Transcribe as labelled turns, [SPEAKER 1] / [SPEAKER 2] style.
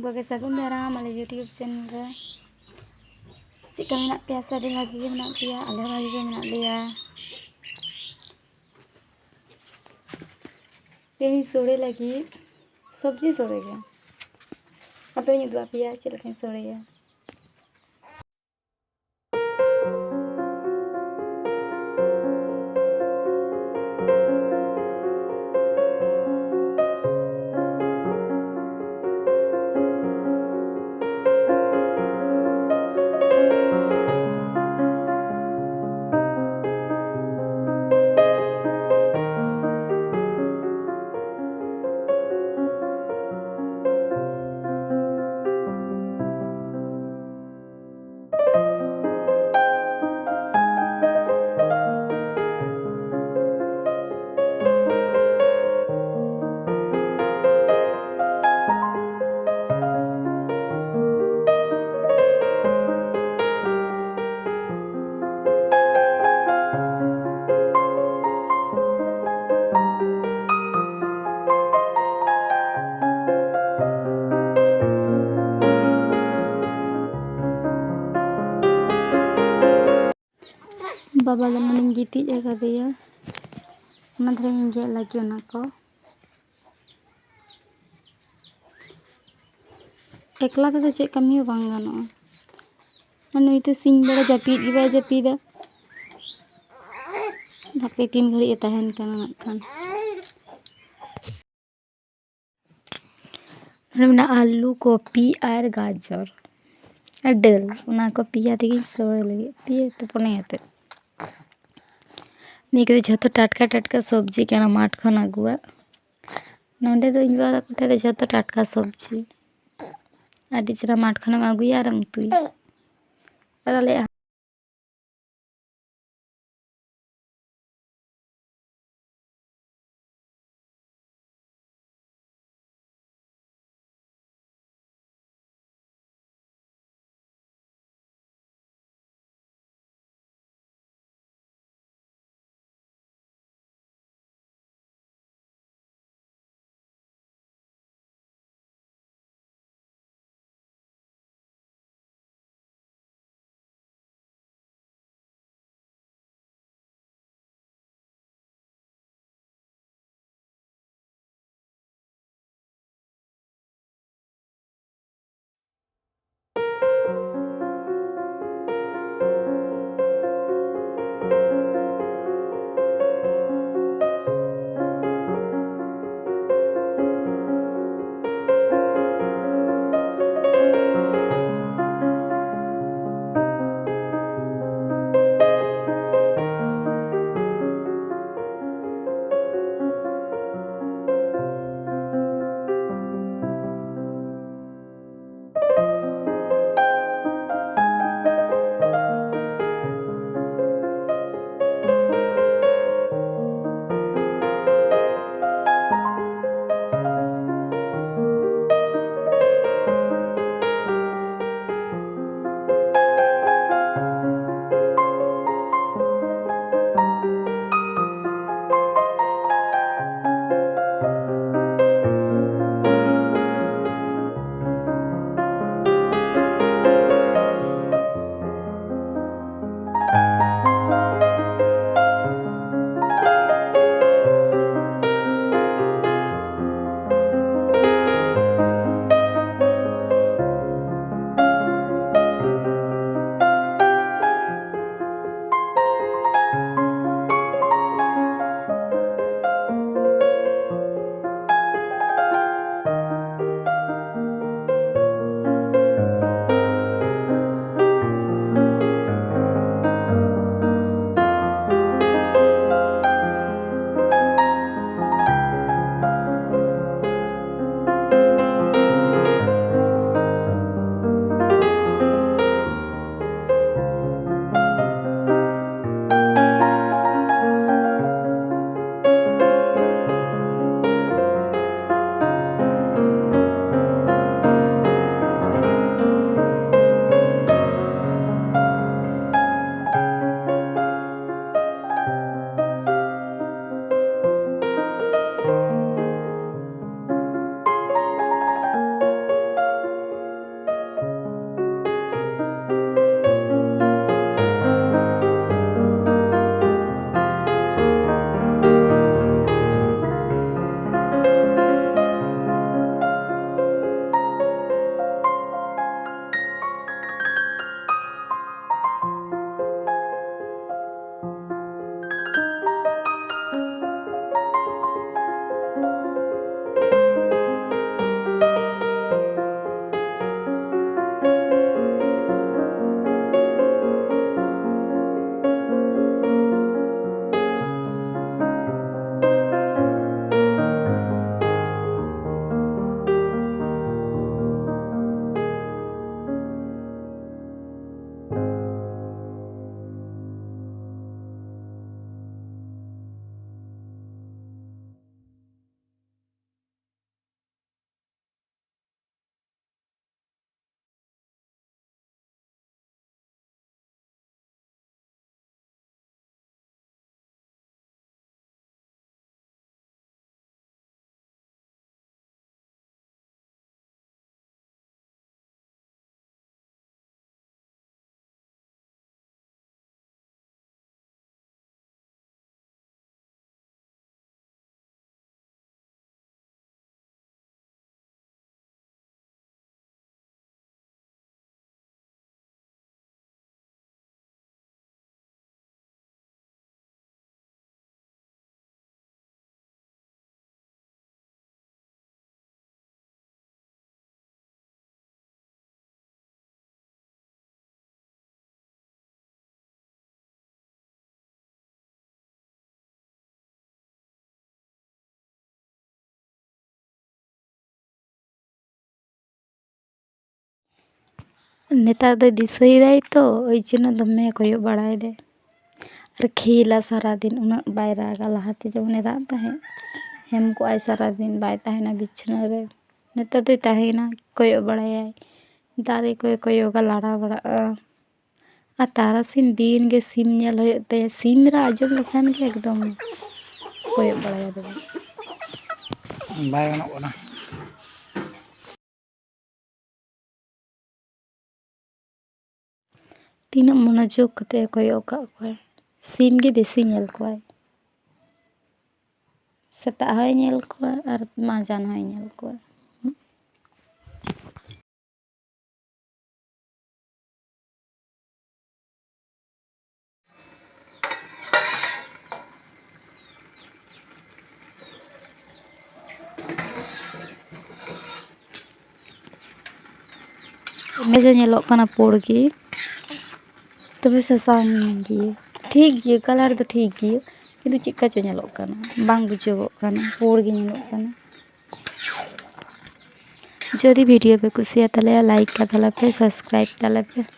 [SPEAKER 1] ᱵᱟᱜᱮ ᱥᱟᱹᱜᱩᱱ ᱫᱟᱨᱟᱢ ᱟᱞᱮ YouTube चैनल रे चिका मेना पेया सारी भागी के मेना पेया आले भागी के मेना लिया तेही सोड़े लगी सब्जी सोड़े गया apa yang itu api ya cilakan sore ya. Baba lemon giti jaga dia madre nge lagi onako ekla to cek kami bang ganoa manu itu sing bera japid gi ba japida tapi tin घड़ी tahan kana kan ना आलू copy और गाजर और del उना को पिया तगी सोरे लगे पिए तो पने आते निके जतो टाटका टाटका सब्जी केना माठ खन आगुआ नोंडे दो इन बादा कोठे दे जतो टाटका सब्जी आडी चरा माठ खन आगुया रंग तुई अरे नेतार दो दिसाई तो ओई जन्य दमे कयग बाड़ाय दे और खेला सारा दिन उना बाय रागा लहाते जेमन राग ताहे हेम को आय सारा दिन बाय ताहेना बिछना रे नेतार दो ताहेना कयग बाड़ाय दारे को कयगा लाड़ा बाड़ागा आ तारासिन दिन गे सिम नेल होय ते सिम रा आजम लेखान के एकदम कयग बाड़ाय दे
[SPEAKER 2] बाय गानोग कना
[SPEAKER 1] तीना मनोजोग कते कयग का कोय सिम गे बेसी नेल कोय सेता होय नेल कोय और माजान होय नेल कोय मेजो नेलोग कना पोड़गी तबे ससांग गी ठीक गे कलर तो ठीक गे किंतु चिक्का चो नेलोग कना बांग बुझोगोग कना पोड़ गे नेलोग कना जदि वीडियो पे कुसिया तले लाइक का तले पे सब्सक्राइब तले पे।